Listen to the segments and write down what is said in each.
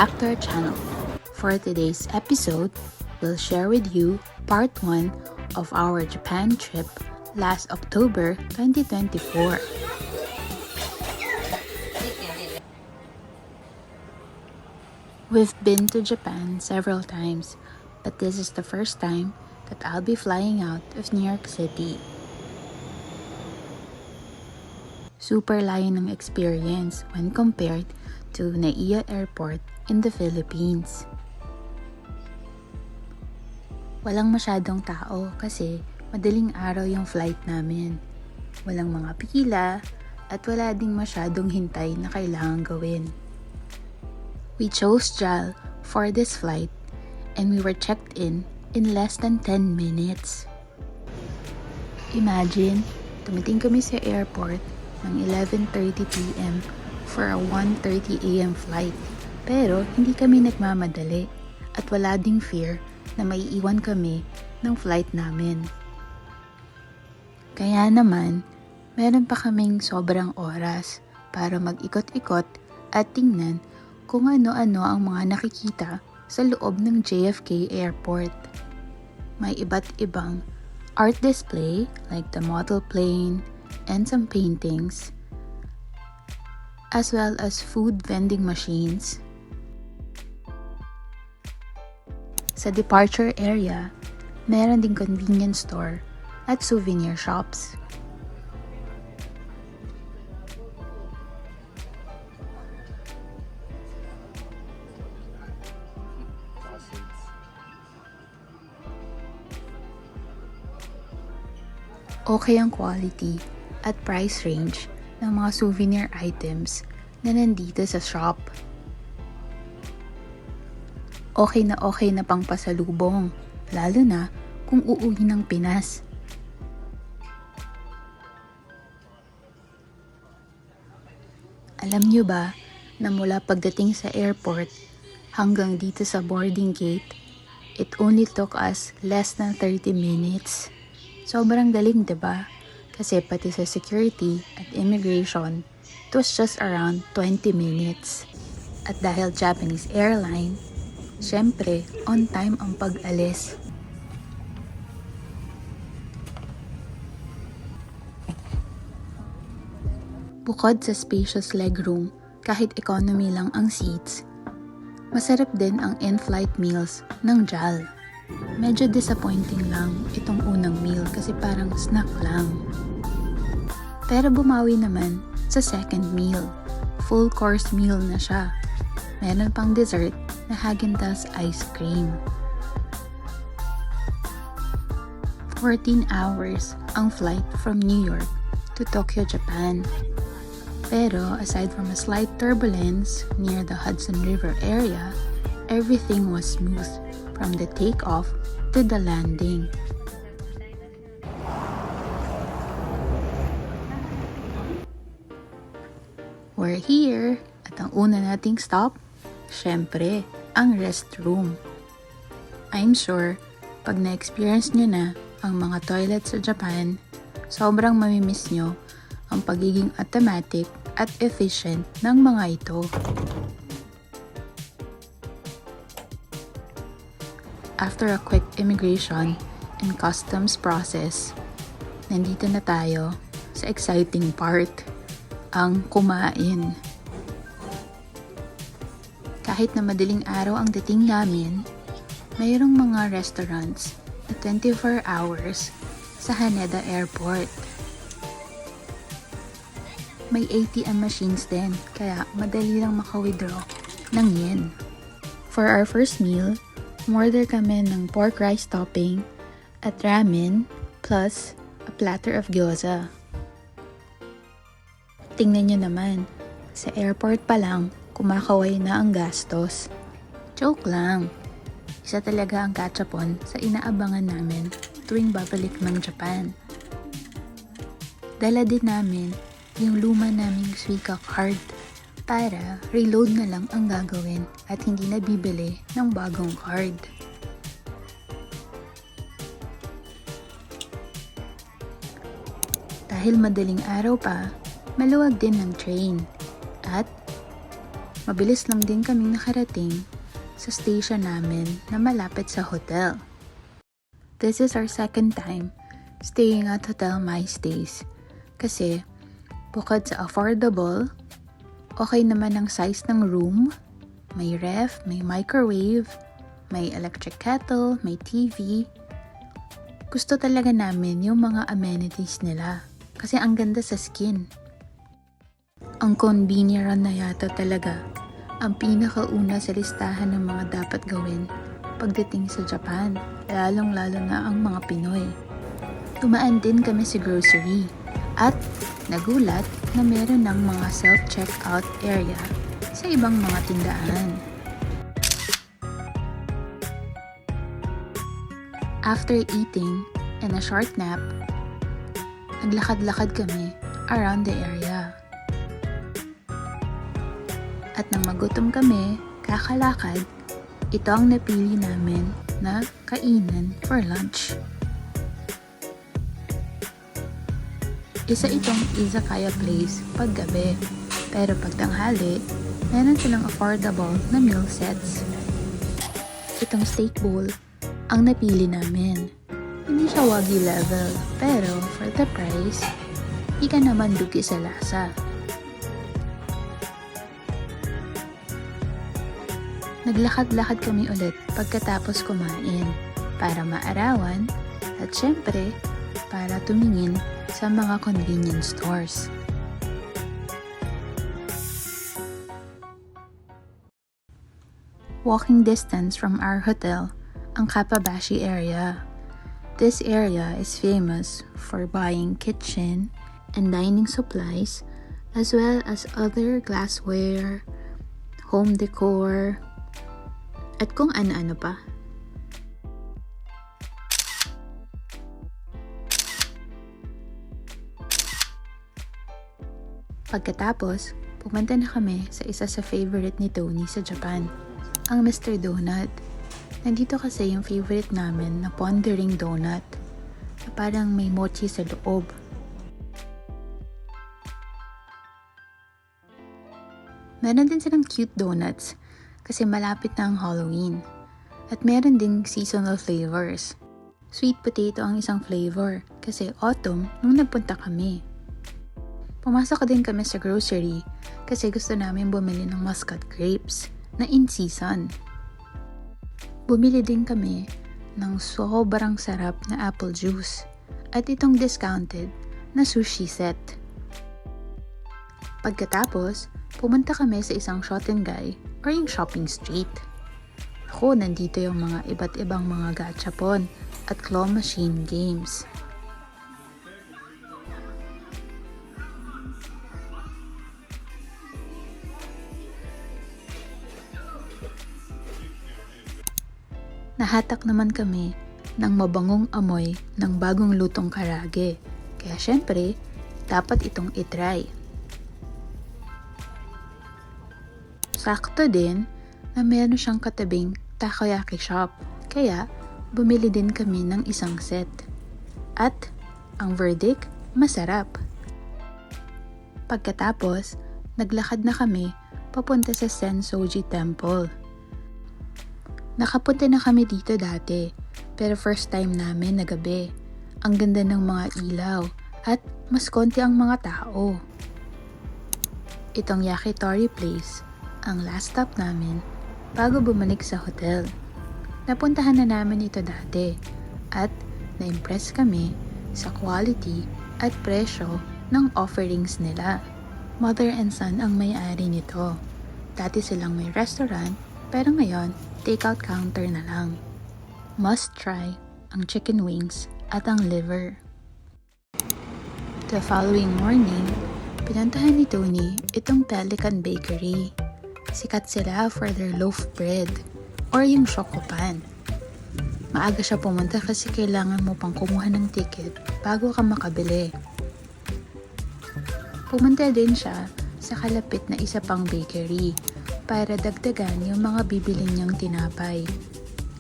back to our channel. For today's episode, we'll share with you part 1 of our Japan trip last October 2024. We've been to Japan several times, but this is the first time that I'll be flying out of New York City. Super layo ng experience when compared to Naiya Airport in the Philippines. Walang masyadong tao kasi madaling araw yung flight namin. Walang mga pila at wala ding masyadong hintay na kailangan gawin. We chose JAL for this flight and we were checked in less than 10 minutes. Imagine, tumiting kami sa airport ng 11:30 p.m. for a 1:30 a.m. flight. Pero hindi kami nagmamadali at wala ding fear na maiiwan kami ng flight namin. Kaya naman, meron pa kaming sobrang oras para mag-ikot-ikot at tingnan kung ano-ano ang mga nakikita sa loob ng JFK Airport. May iba't ibang art display like the model plane and some paintings, as well as food vending machines. Sa departure area, meron ding convenience store at souvenir shops. Okay ang quality at price range ng mga souvenir items na nandito sa shop. Okay na pang pasalubong, lalo na kung uuwi ng Pinas. Alam nyo ba na mula pagdating sa airport hanggang dito sa boarding gate, it only took us less than 30 minutes. Sobrang daling, diba? Kasi pati sa security at immigration, it was just around 20 minutes. At dahil Japanese airline, syempre, on time ang pag-alis. Bukod sa spacious legroom, kahit economy lang ang seats, masarap din ang in-flight meals ng JAL. Medyo disappointing lang itong unang meal kasi parang snack lang. Pero bumawi naman sa second meal. Full course meal na siya. Meron pang dessert na Häagen-Dazs ice cream. 14 hours ang flight from New York to Tokyo, Japan. Pero aside from a slight turbulence near the Hudson River area, everything was smooth from the takeoff to the landing. We're here at ang una nating stop, syempre, ang restroom. I'm sure, pag na-experience nyo na ang mga toilet sa Japan, sobrang mamimiss nyo ang pagiging automatic at efficient ng mga ito. After a quick immigration and customs process, nandito na tayo sa exciting part, ang kumain. Kahit na madaling araw ang dating namin, mayroong mga restaurants na 24 hours sa Haneda Airport. May ATM machines din, kaya madali lang maka-withdraw ng yen. For our first meal, umorder kami ng pork rice topping at ramen plus a platter of gyoza. Tingnan nyo naman, sa airport pa lang, kumakaway na ang gastos. Joke lang. Isa talaga ang gachapon sa inaabangan namin tuwing babalik ng Japan. Dala din namin yung luma naming Suica card para reload na lang ang gagawin at hindi na bibili ng bagong card. Dahil madaling araw pa, maluwag din ng train at Mabilis lang din kaming nakarating sa station namin na malapit sa hotel. This is our second time staying at Hotel My Stays kasi bukod sa affordable, okay naman ang size ng room, may ref, may microwave, may electric kettle, may TV. Gusto talaga namin yung mga amenities nila kasi ang ganda sa skin. Ang convenient na yata talaga ang pinakauna sa listahan ng mga dapat gawin pagdating sa Japan, lalong-lalo na ang mga Pinoy. Tumaan din kami sa grocery at nagulat na meron ng mga self-checkout area sa ibang mga tindahan. After eating and a short nap, naglakad-lakad kami around the area. At nang magutom kami, kakalakad, ito ang napili namin na kainan for lunch. Isa itong izakaya place paggabi, pero pag tanghali, meron silang affordable na meal sets. Itong steak bowl ang napili namin. Hindi siya wagyu level, pero for the price, di ka naman dugi sa lasa. Naglakad-lakad kami ulit pagkatapos kumain para maarawan at syempre para tumingin sa mga convenience stores. Walking distance from our hotel ang Kappabashi area. This area is famous for buying kitchen and dining supplies as well as other glassware, home decor, at kung ano-ano pa. Pagkatapos, pumunta na kami sa isa sa favorite ni Tony sa Japan, ang Mr. Donut. Nandito kasi yung favorite namin na pondering donut na parang may mochi sa loob. Meron din silang cute donuts kasi malapit na ang Halloween. At meron ding seasonal flavors. Sweet potato ang isang flavor kasi autumn nung nagpunta kami. Pumasok din kami sa grocery kasi gusto namin bumili ng muscat grapes na in season. Bumili din kami ng sobrang sarap na apple juice at itong discounted na sushi set. Pagkatapos, pumunta kami sa isang Shotengai or yung shopping street. Ako, nandito yung mga iba't ibang mga gachapon at claw machine games. Nahatak naman kami ng mabangong amoy ng bagong lutong karage. Kaya syempre, dapat itong itry. Sakto din na meron siyang katabing takoyaki shop. Kaya, bumili din kami ng isang set. At, ang verdict, masarap. Pagkatapos, naglakad na kami papunta sa Sensoji Temple. Nakapunta na kami dito dati, pero first time namin na gabi. Ang ganda ng mga ilaw at mas konti ang mga tao. Itong yakitori place ang last stop namin bago bumalik sa hotel. Napuntahan na namin ito dati at na-impress kami sa quality at presyo ng offerings nila. Mother and son ang may-ari nito. Dati silang may restaurant pero ngayon take-out counter na lang. Must try ang chicken wings at ang liver. The following morning, pinuntahan ni Tony itong Pelican Bakery. Sikat sila for their loaf bread or yung chocopan. Maaga siya pumunta kasi kailangan mo pang kumuha ng ticket bago ka makabili. Pumunta din siya sa kalapit na isa pang bakery para dagdagan yung mga bibili niyang tinapay.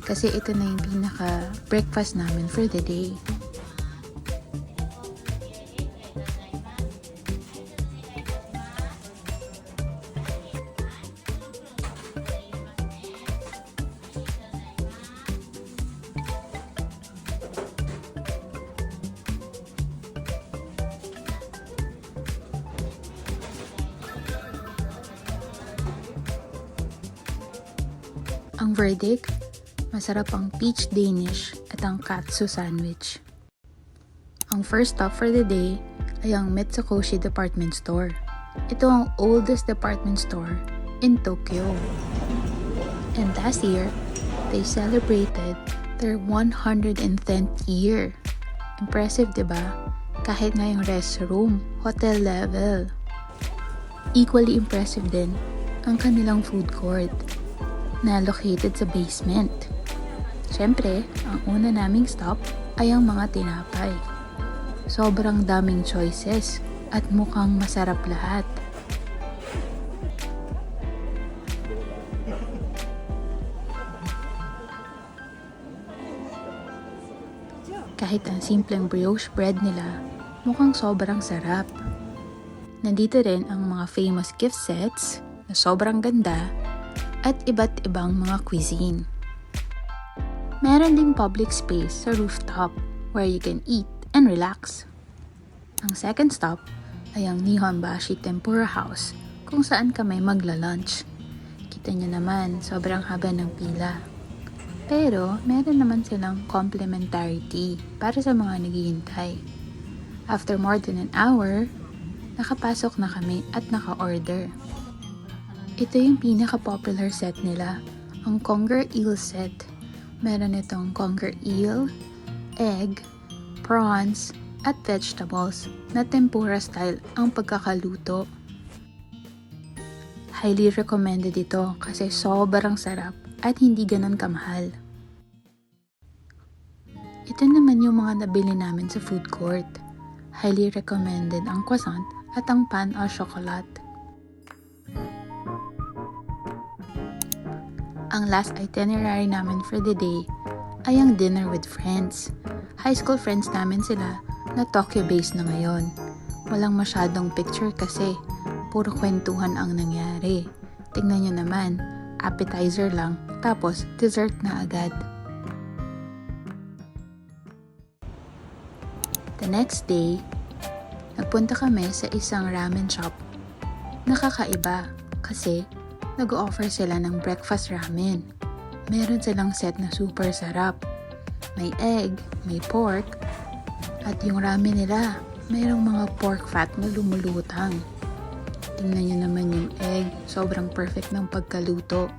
Kasi ito na yung pinaka-breakfast namin for the day. Ang verdict, masarap ang peach Danish at ang katsu sandwich. Ang first stop for the day ay ang Mitsukoshi Department Store. Ito ang oldest department store in Tokyo. And last year, they celebrated their 110th year. Impressive, diba? Kahit nga yung restroom, hotel level. Equally impressive din ang kanilang food court na located sa basement. Siyempre, ang una naming stop ay ang mga tinapay. Sobrang daming choices at mukhang masarap lahat. Kahit ang simpleng brioche bread nila, mukhang sobrang sarap. Nandito rin ang mga famous gift sets na sobrang ganda at iba't ibang mga cuisine. Meron ding public space sa rooftop where you can eat and relax. Ang second stop ay ang Nihonbashi Tempura House kung saan kami magla-lunch. Kita niyo naman, sobrang haba ng pila. Pero meron naman silang complimentary tea para sa mga naghihintay. After more than an hour, nakapasok na kami at naka-order. Ito yung pinaka-popular set nila, ang Conger Eel set. Meron itong Conger Eel, egg, prawns, at vegetables na tempura style ang pagkakaluto. Highly recommended ito kasi sobrang sarap at hindi ganun kamahal. Ito naman yung mga nabili namin sa food court. Highly recommended ang croissant at ang pan au chocolat. Ang last itinerary namin for the day ay ang dinner with friends. High school friends namin sila na Tokyo-based na ngayon. Walang masyadong picture kasi puro kwentuhan ang nangyari. Tingnan nyo naman, appetizer lang, tapos dessert na agad. The next day, nagpunta kami sa isang ramen shop. Nakakaiba kasi nag-o-offer sila ng breakfast ramen. Meron silang set na super sarap. May egg, may pork, at yung ramen nila, mayroong mga pork fat na lumulutang. Tingnan nyo naman yung egg, sobrang perfect ng pagkaluto.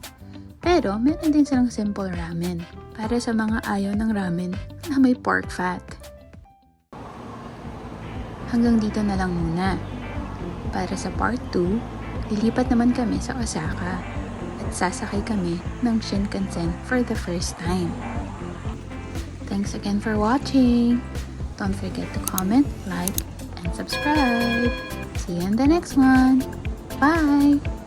Pero meron din silang simple ramen para sa mga ayaw ng ramen na may pork fat. Hanggang dito na lang muna. Para sa part 2, lilipat naman kami sa Osaka at sasakay kami ng Shinkansen for the first time. Thanks again for watching! Don't forget to comment, like, and subscribe! See you in the next one! Bye!